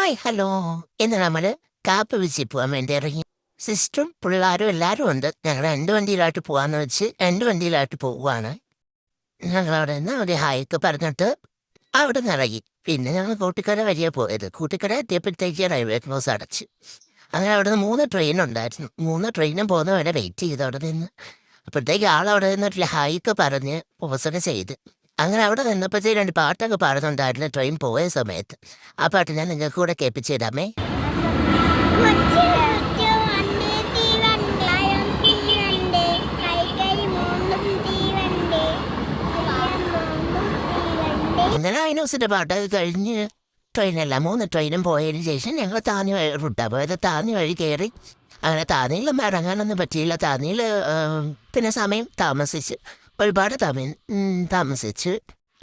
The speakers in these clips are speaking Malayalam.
ഹായ് ഹലോ ഇന്ന് നമ്മൾ കാപ്പ് വീശി പോകാൻ വേണ്ടി ഇറങ്ങി. സിസ്റ്ററും പിള്ളേരും എല്ലാവരും ഉണ്ട്. ഞങ്ങൾ രണ്ട് വണ്ടിയിലായിട്ട് പോകാമെന്ന് വെച്ച് രണ്ട് വണ്ടിയിലായിട്ട് പോവുകയാണ്. ഞങ്ങൾ അവിടെ നിന്ന് ഒരു ഹായൊക്കെ പറഞ്ഞിട്ട് അവിടെ നിന്ന് ഇറങ്ങി. പിന്നെ ഞങ്ങൾ കൂട്ടിക്കര വഴിയെ പോയത്. കൂട്ടിക്കര എത്തിയപ്പോഴത്തേക്ക് റെയിൽവേ ക്രോസ് അടച്ച്. അങ്ങനെ അവിടെ നിന്ന് 3 ട്രെയിൻ ഉണ്ടായിരുന്നു. 3 ട്രെയിനും പോകുന്ന വരെ വെയിറ്റ് ചെയ്ത് അവിടെ നിന്ന്. അപ്പോഴത്തേക്ക് ആളവിടെ നിന്നിട്ട് ഹായൊക്കെ പറഞ്ഞ് പോസൊക്കെ ചെയ്ത്. അങ്ങനെ അവിടെ നിന്നപ്പോഴത്തേക്ക് 2 പാട്ടൊക്കെ പാടുന്നുണ്ടായിരുന്നു ട്രെയിൻ പോയ സമയത്ത്. ആ പാട്ട് ഞാൻ നിങ്ങൾക്ക് കൂടെ കേൾപ്പിച്ച് തരാമേ. അങ്ങനെ ഐനോസിൻ്റെ പാട്ടൊക്കെ കഴിഞ്ഞ് ട്രെയിനല്ല 3 ട്രെയിനും പോയതിന് ശേഷം ഞങ്ങൾ താന്നി റൂട്ടാണ് പോയത്. താന്നി വഴി കയറി. അങ്ങനെ താന്നിയിലും ഇറങ്ങാനൊന്നും പറ്റിയില്ല. താന്നിയിൽ പിന്നെ സമയം താമസിച്ച് ഒരുപാട് താമസിച്ച്.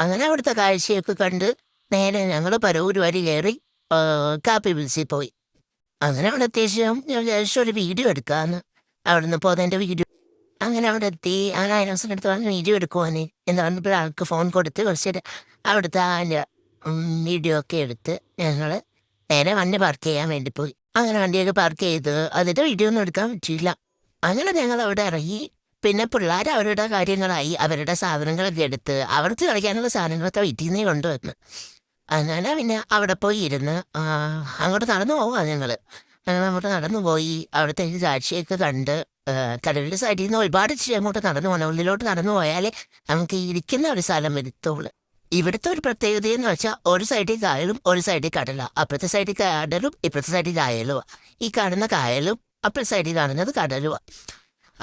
അങ്ങനെ അവിടുത്തെ കാഴ്ചയൊക്കെ കണ്ട് നേരെ ഞങ്ങൾ പരവൂർ വഴി കയറി കാപ്പി വിളിച്ച് പോയി. അങ്ങനെ അവിടെ അത്യാവശ്യം ഞാൻ വിചാരിച്ചു ഒരു വീഡിയോ എടുക്കാമെന്ന്. അവിടെ നിന്ന് പോകുന്നതിൻ്റെ വീഡിയോ. അങ്ങനെ അവിടെ എത്തി. അങ്ങനെ അതിനവസരം എടുത്ത് പറഞ്ഞ് വീഡിയോ എടുക്കുവാന് എന്ന് പറഞ്ഞപ്പോൾ ആൾക്ക് ഫോൺ കൊടുത്ത് കുറച്ച് അവിടുത്തെ അതിൻ്റെ വീഡിയോ ഒക്കെ എടുത്ത് ഞങ്ങൾ നേരെ വണ്ടി പാർക്ക് ചെയ്യാൻ വേണ്ടി പോയി. അങ്ങനെ വണ്ടിയൊക്കെ പാർക്ക് ചെയ്ത് അതിൻ്റെ വീഡിയോ ഒന്നും എടുക്കാൻ പറ്റിയില്ല. അങ്ങനെ ഞങ്ങൾ അവിടെ ഇറങ്ങി. പിന്നെ പിള്ളേർ അവരുടെ കാര്യങ്ങളായി. അവരുടെ സാധനങ്ങളൊക്കെ എടുത്ത് അവർക്ക് കളിക്കാനുള്ള സാധനങ്ങളൊക്കെ വീട്ടിൽ നിന്നേ കൊണ്ടുവന്ന്. അങ്ങനെ പിന്നെ അവിടെ പോയി ഇരുന്ന് അങ്ങോട്ട് നടന്നു പോവാ ഞങ്ങൾ. അങ്ങനെ അങ്ങോട്ട് നടന്നു പോയി. അവിടുത്തെ കാഴ്ചയൊക്കെ കണ്ട് കടലിൻ്റെ സൈഡിൽ നിന്ന് ഒരുപാട് ഇച്ചിരി അങ്ങോട്ട് നടന്നു പോകണം. ഉള്ളിലോട്ട് നടന്നു പോയാലേ നമുക്ക് ഇരിക്കുന്ന ഒരു സ്ഥലം വരുത്തുള്ളൂ. ഇവിടുത്തെ ഒരു പ്രത്യേകത എന്ന് വെച്ചാൽ ഒരു സൈഡിൽ കായലും ഒരു സൈഡിൽ കടലാണ്. അപ്പുറത്തെ സൈഡിൽ കടലും ഇപ്പുറത്തെ സൈഡിൽ കായലുമാണ്. ഈ കാണുന്ന കായലും അപ്പുറത്തെ സൈഡിൽ കാണുന്നത് കടലുമാണ്.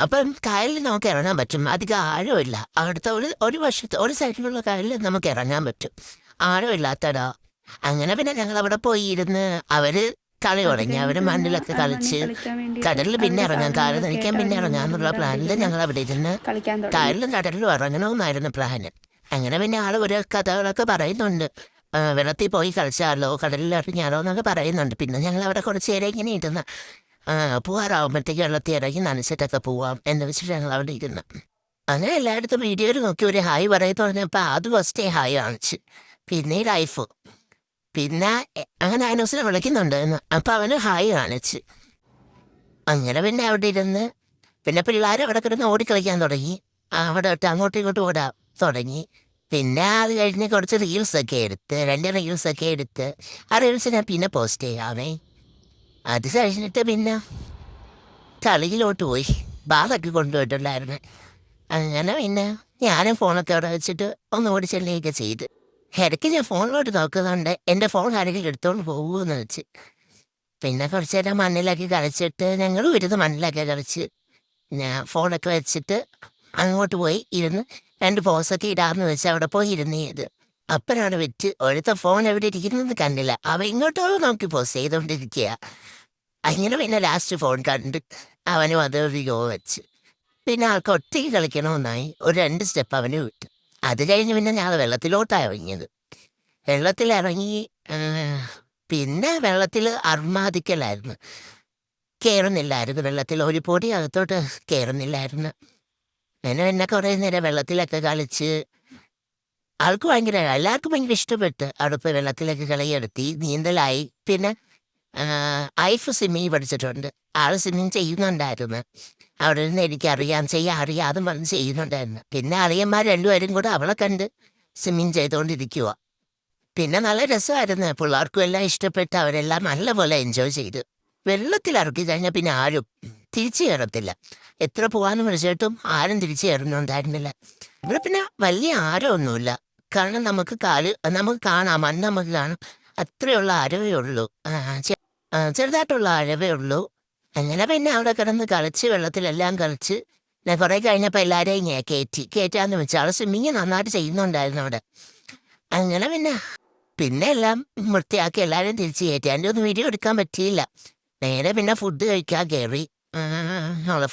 അപ്പം കായലിൽ നമുക്ക് ഇറങ്ങാൻ പറ്റും. അധികം ആഴമില്ല. അവിടുത്തെ ഒരു വശത്ത് ഒരു സൈഡിലുള്ള കായലിൽ നമുക്ക് ഇറങ്ങാൻ പറ്റും. ആഴമില്ലാത്തടാ. അങ്ങനെ പിന്നെ ഞങ്ങൾ അവിടെ പോയി ഇരുന്ന് അവർ കളി തുടങ്ങി. അവർ മണ്ണിലൊക്കെ കളിച്ച് കടലിൽ പിന്നെ ഇറങ്ങാം, കാല് നനയ്ക്കാൻ പിന്നെ ഇറങ്ങാന്നുള്ള പ്ലാനിൽ ഞങ്ങൾ അവിടെ ഇരുന്ന് കായലിലും കടലിലും ഇറങ്ങണമെന്നായിരുന്നു പ്ലാന്. അങ്ങനെ പിന്നെ ആൾ ഓരോ കഥകളൊക്കെ പറയുന്നുണ്ട്. വെള്ളത്തിൽ പോയി കളിച്ചാലോ കടലിൽ ഇറങ്ങിയാലോ എന്നൊക്കെ പറയുന്നുണ്ട്. പിന്നെ ഞങ്ങൾ അവിടെ കുറച്ച് നേരം ഇങ്ങനെ ഇരുന്ന് പോവാറാവുമ്പോഴത്തേക്ക് വെള്ളത്തിൽ ഇറങ്ങി നനച്ചിട്ടൊക്കെ പോവാം എന്ന് വെച്ചിട്ട് ഞങ്ങൾ അവിടെ ഇരുന്ന്. അങ്ങനെ എല്ലായിടത്തും വീഡിയോയിൽ നോക്കി ഒരു ഹായ് പറയുന്നു പറഞ്ഞപ്പോൾ അത് ഫസ്റ്റ് ഹായ് കാണിച്ച്. പിന്നെ ലൈഫ്. പിന്നെ അങ്ങനെ അനൂസിനെ വിളിക്കുന്നുണ്ടായിരുന്നു. അപ്പം അവന് ഹായ് കാണിച്ച്. അങ്ങനെ പിന്നെ അവിടെ ഇരുന്ന് പിന്നെ പിള്ളേർ അവിടെ കിടന്ന് ഓടിക്കളിക്കാൻ തുടങ്ങി. അവിടെ ഇട്ട് അങ്ങോട്ടും ഇങ്ങോട്ടും ഓടാൻ തുടങ്ങി. പിന്നെ അത് കഴിഞ്ഞ് കുറച്ച് റീൽസൊക്കെ എടുത്ത് 2 റീൽസൊക്കെ എടുത്ത് ആ റീൽസ് ഞാൻ പിന്നെ പോസ്റ്റ് ചെയ്യാമേ. അത് കഴിഞ്ഞിട്ട് പിന്നെ കളിയിലോട്ട് പോയി. ബാഗൊക്കെ കൊണ്ടുപോയിട്ടുണ്ടായിരുന്നു. അങ്ങനെ പിന്നെ ഞാനും ഫോണൊക്കെ അവിടെ വെച്ചിട്ട് ഒന്നുകൂടി ചെല്ലുകയൊക്കെ ചെയ്ത്. ഇടയ്ക്ക് ഞാൻ ഫോണിലോട്ട് നോക്കുന്നുണ്ട് എൻ്റെ ഫോൺ ആരെങ്കിലും എടുത്തോണ്ട് പോകുമെന്ന് വെച്ച്. പിന്നെ കുറച്ച് നേരം മണ്ണിലൊക്കെ കളിച്ചിട്ട് ഞങ്ങളും ഇരുന്ന് മണ്ണിലൊക്കെ കളിച്ച് ഞാൻ ഫോണൊക്കെ വെച്ചിട്ട് അങ്ങോട്ട് പോയി ഇരുന്ന് 2 പോസൊക്കെ ഇടാമെന്ന് വെച്ച് അവിടെ പോയി ഇരുന്ന് ചെയ്ത്. അപ്പനാണ് വെച്ച് ഒരുത്ത ഫോൺ എവിടെ ഇരിക്കുന്നത് കണ്ടില്ല. അവ ഇങ്ങോട്ടോ നോക്കി പോസ് ചെയ്തുകൊണ്ടിരിക്കുക. അങ്ങനെ പിന്നെ ലാസ്റ്റ് ഫോൺ കണ്ട് അവനും അത് വിഗോ വെച്ച്. പിന്നെ ആൾക്ക് ഒറ്റയ്ക്ക് കളിക്കണമെന്നായി. ഒരു 2 സ്റ്റെപ്പ് അവന് വിട്ടു. അത് കഴിഞ്ഞ് പിന്നെ ഞങ്ങൾ വെള്ളത്തിലോട്ടാണ് ഇറങ്ങിയത്. വെള്ളത്തിലിറങ്ങി പിന്നെ വെള്ളത്തിൽ അർമാദിക്കലായിരുന്നു. കയറുന്നില്ലായിരുന്നു. വെള്ളത്തിൽ ഒരു പൊടി അകത്തോട്ട് കയറുന്നില്ലായിരുന്നു. അങ്ങനെ പിന്നെ കുറേ നേരം വെള്ളത്തിലൊക്കെ കളിച്ച് ആൾക്ക് എല്ലാവർക്കും ഭയങ്കര ഇഷ്ടപ്പെട്ട്. അവിടെ പോയി വെള്ളത്തിലൊക്കെ കളിയെടുത്തി നീന്തലായി. പിന്നെ ഐഫ് സ്വിമ്മിങ് പഠിച്ചിട്ടുണ്ട്. ആൾ സ്വിമ്മിങ് ചെയ്യുന്നുണ്ടായിരുന്നു. അവിടെ നിന്ന് എനിക്കറിയാം അറിയാതും പറഞ്ഞ് ചെയ്യുന്നുണ്ടായിരുന്നു. പിന്നെ അളിയന്മാർ 2 പേരും കൂടെ അവളെ കണ്ട് സ്വിമ്മിങ് ചെയ്തുകൊണ്ടിരിക്കുക. പിന്നെ നല്ല രസമായിരുന്നു. പിള്ളേർക്കും എല്ലാം ഇഷ്ടപ്പെട്ട് അവരെല്ലാം നല്ലപോലെ എൻജോയ് ചെയ്തു. വെള്ളത്തിലിറക്കി കഴിഞ്ഞാൽ പിന്നെ ആരും തിരിച്ചു കയറത്തില്ല. എത്ര പോകാമെന്ന് വിളിച്ചിട്ടും ആരും തിരിച്ചു കയറുന്നുണ്ടായിരുന്നില്ല. ഇവിടെ പിന്നെ വലിയ ആരമൊന്നുമില്ല. കാരണം നമുക്ക് കാണാം, മണ്ണ് നമുക്ക് കാണാം. അത്രയുള്ള ആരവേ ഉള്ളൂ. ചെറുതായിട്ടുള്ള ആഴവേ ഉള്ളൂ. അങ്ങനെ പിന്നെ അവിടെ കിടന്ന് കളിച്ച് വെള്ളത്തിലെല്ലാം കളിച്ച് കുറേ കഴിഞ്ഞപ്പോൾ എല്ലാവരെയും കയറ്റാന്ന് വെച്ചാൽ ആൾ സ്വിമ്മിങ് നന്നായിട്ട് ചെയ്യുന്നുണ്ടായിരുന്നു അവിടെ. അങ്ങനെ പിന്നെ എല്ലാം വൃത്തിയാക്കി എല്ലാവരും തിരിച്ച് കയറ്റി. അതിൻ്റെ ഒന്നും വീഡിയോ എടുക്കാൻ പറ്റിയില്ല. നേരെ പിന്നെ ഫുഡ് കഴിക്കാൻ കയറി.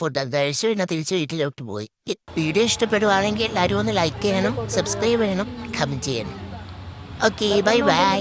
ഫുഡൊക്കെ കഴിച്ച് പിന്നെ തിരിച്ച് വീട്ടിലോട്ട് പോയി. വീഡിയോ ഇഷ്ടപ്പെടുവാണെങ്കിൽ എല്ലാവരും ഒന്ന് ലൈക്ക് ചെയ്യണം, സബ്സ്ക്രൈബ് ചെയ്യണം, കമൻറ്റ് ചെയ്യണം. Okay, bye bye.